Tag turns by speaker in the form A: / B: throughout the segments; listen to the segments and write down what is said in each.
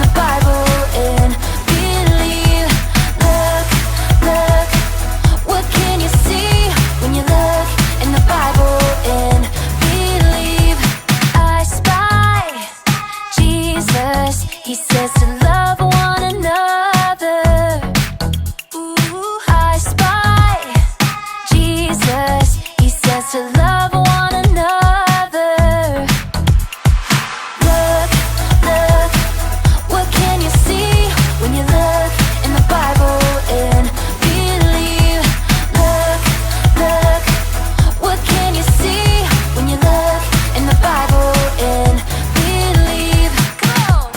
A: the Bible and believe. Look, look, what can you see when you look in the Bible and believe? I spy Jesus, he says to love one another. Ooh, I spy Jesus, he says to love one another. Look, look, what can you see when you look in the Bible and believe? Look, look, what can you see when you look in the Bible and believe? Come on.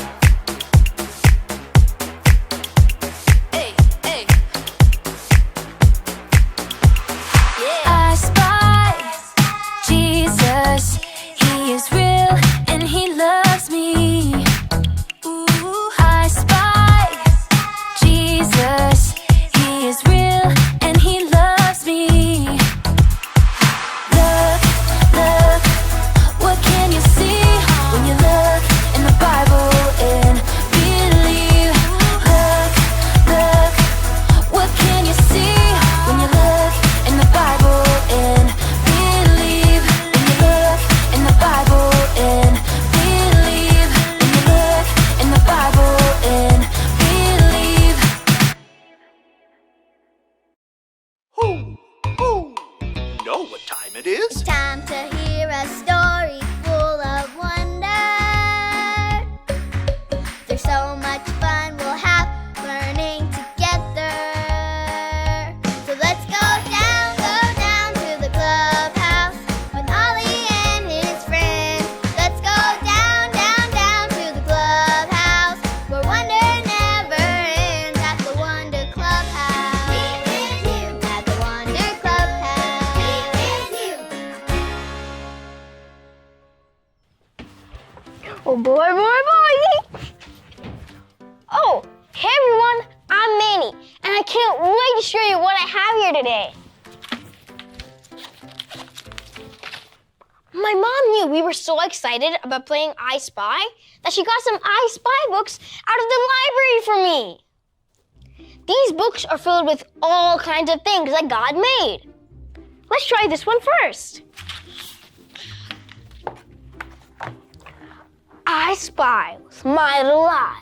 A: Hey, hey. Yeah. I spy Jesus, he is real and he loves me. Ooh, I spy Jesus, he is real and he loves me. Look, look, what can you see when you look in the Bible and believe? Look, look, what can you see when you look in the Bible and believe? When you look in the Bible and believe. When you look in the Bible and believe.
B: You know what time it is?
C: Time to hear a story full of wonder. There's so much fun we'll have learning together. So let's go down to the clubhouse with Ollie and his friends. Let's go down to the clubhouse where wonder never ends at the Wonder Clubhouse. Meet with you at the Wonder Clubhouse. Meet with you.
D: Oh boy, boy, boy! Oh, hey everyone, I'm Manny, and I can't wait to show you what I have here today. My mom knew we were so excited about playing I Spy that she got some I Spy books out of the library for me. These books are filled with all kinds of things that God made. Let's try this one first. I spy with my little eye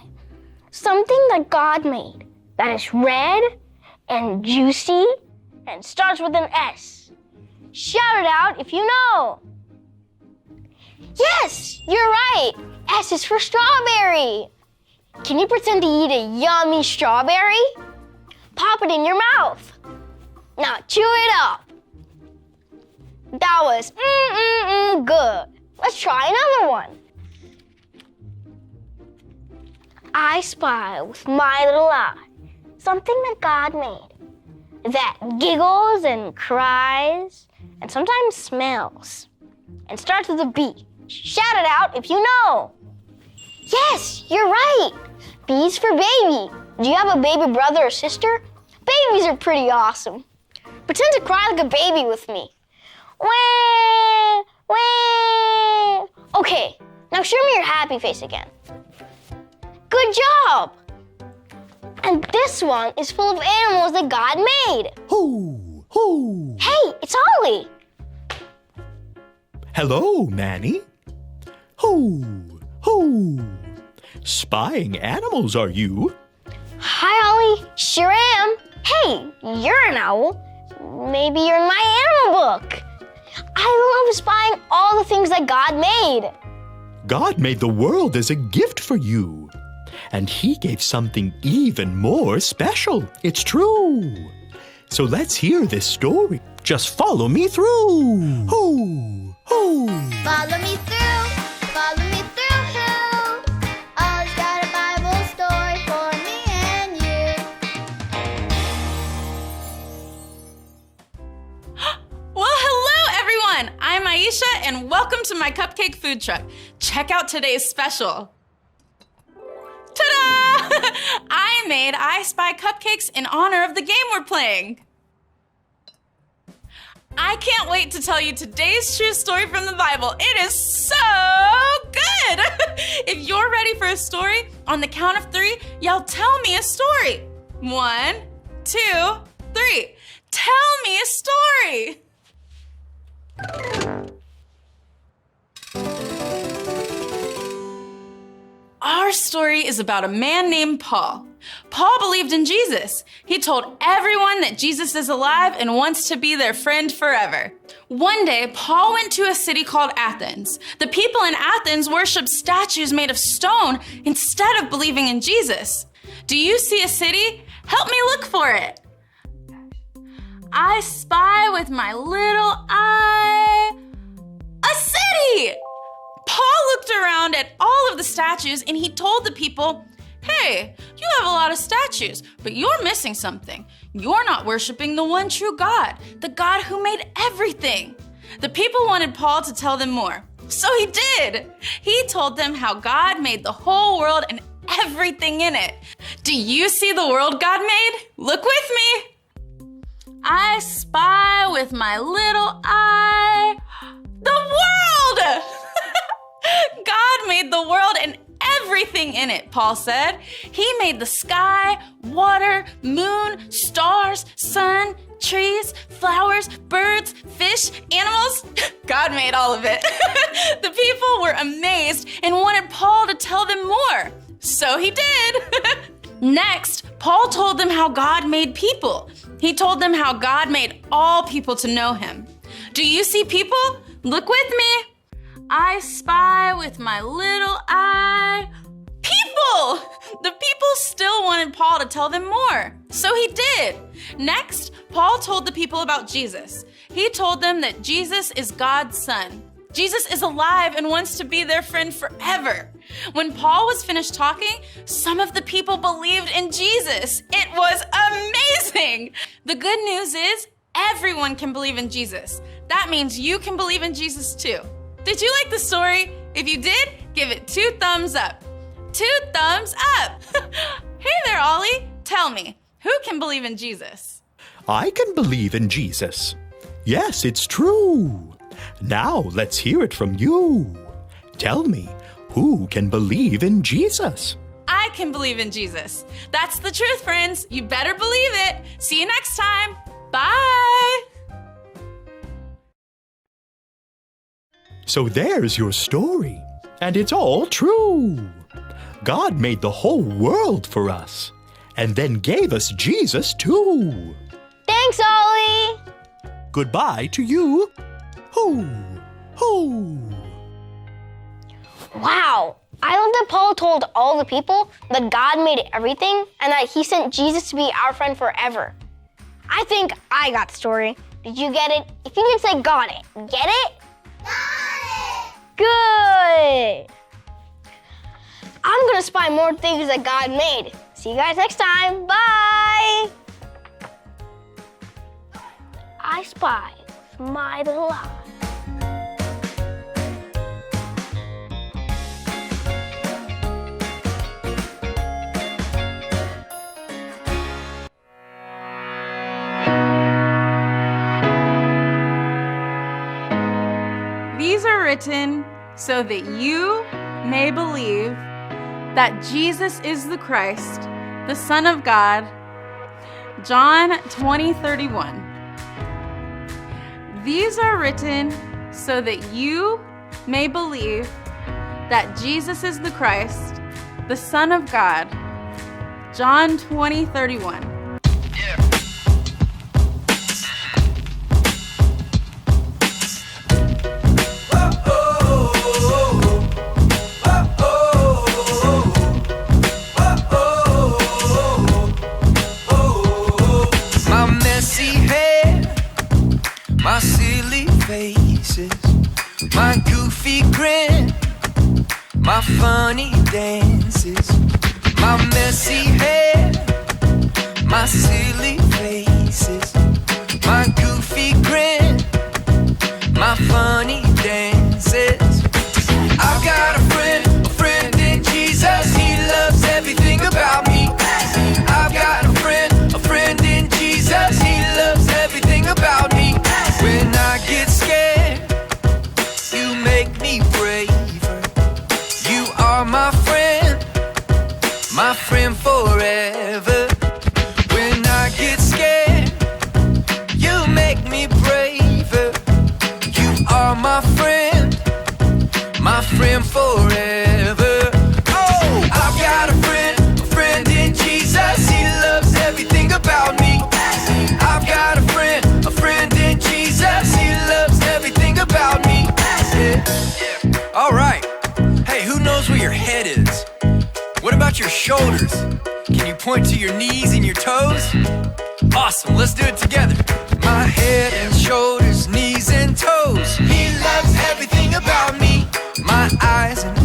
D: something that God made that is red and juicy and starts with an S. Shout it out if you know. Yes, you're right. S is for strawberry. Can you pretend to eat a yummy strawberry? Pop it in your mouth. Now chew it up. That was good. Let's try another one. I spy with my little eye something that God made that giggles and cries and sometimes smells and starts with a B. Shout it out if you know. Yes, you're right. B is for baby. Do you have a baby brother or sister? Babies are pretty awesome. Pretend to cry like a baby with me. Wah, wah. Okay, now show me your happy face again. Good job! And this one is full of animals that God made.
B: Hoo, hoo.
D: Hey, it's Ollie.
B: Hello, Manny. Hoo, hoo. Spying animals, are you?
D: Hi, Ollie. Sure am. Hey, you're an owl. Maybe you're in my animal book. I love spying all the things that God made.
B: God made the world as a gift for you. And he gave something even more special. It's true. So let's hear this story. Just follow me through. Hoo, hoo.
C: Follow me through, follow me through, who? Ollie's got a Bible story for me and you.
E: Well, hello everyone! I'm Aisha and welcome to my cupcake food truck. Check out today's special. Ta-da! I made I Spy cupcakes in honor of the game we're playing. I can't wait to tell you today's true story from the Bible. It is so Good! If you're ready for a story, on the count of 3, yell, "Tell me a story." 1, 2, 3. Tell me a story. Our story is about a man named Paul. Paul believed in Jesus. He told everyone that Jesus is alive and wants to be their friend forever. One day, Paul went to a city called Athens. The people in Athens worshiped statues made of stone instead of believing in Jesus. Do you see a city? Help me look for it. I spy with my little eye a city! Paul looked around at all of the statues and he told the people, "Hey, you have a lot of statues, but you're missing something. You're not worshiping the one true God, the God who made everything." The people wanted Paul to tell them more, so he did. He told them how God made the whole world and everything in it. Do you see the world God made? Look with me. I spy with my little eye the world! God made the world and everything in it, Paul said. He made the sky, water, moon, stars, sun, trees, flowers, birds, fish, animals. God made all of it. The people were amazed and wanted Paul to tell them more. So he did. Next, Paul told them how God made people. He told them how God made all people to know him. Do you see people? Look with me. I spy with my little eye people! The people still wanted Paul to tell them more, so he did. Next, Paul told the people about Jesus. He told them that Jesus is God's son. Jesus is alive and wants to be their friend forever. When Paul was finished talking, some of the people believed in Jesus. It was amazing! The good news is everyone can believe in Jesus. That means you can believe in Jesus too. Did you like the story? If you did, give it 2 thumbs up. 2 thumbs up! Hey there, Ollie. Tell me, who can believe in Jesus?
B: I can believe in Jesus. Yes, it's true. Now let's hear it from you. Tell me, who can believe in Jesus?
E: I can believe in Jesus. That's the truth, friends. You better believe it. See you next time. Bye!
B: So there's your story, and it's all true. God made the whole world for us, and then gave us Jesus too.
D: Thanks, Ollie.
B: Goodbye to you. Hoo, hoo.
D: Wow. I love that Paul told all the people that God made everything and that he sent Jesus to be our friend forever. I think I got the story. Did you get it? If you can say got it. Get it? Good! I'm gonna spy more things that God made. See you guys next time. Bye! I spy with my little eye.
E: These are written so that you may believe that Jesus is the Christ, the Son of God. John 20:31. These are written so that you may believe that Jesus is the Christ, the Son of God. John 20:31.
F: My silly faces, my goofy grin, my funny dances, my messy hair, my silly faces, my goofy grin, my funny dances. I've got a friend in Jesus. He loves everything about me. I've got a friend in Jesus. He loves everything about me. When I get scared, you make me braver. my friend forever. When I get scared, you make me braver. You are my friend forever. Oh, I've got a friend in Jesus. He loves everything about me. I've got a friend in Jesus. He loves everything about me. Yeah. All right. Hey, who knows where your head is? What about your shoulders? Can you point to your knees and your toes? Awesome, let's do it together. My head and shoulders, knees and toes. He loves everything about me. My eyes and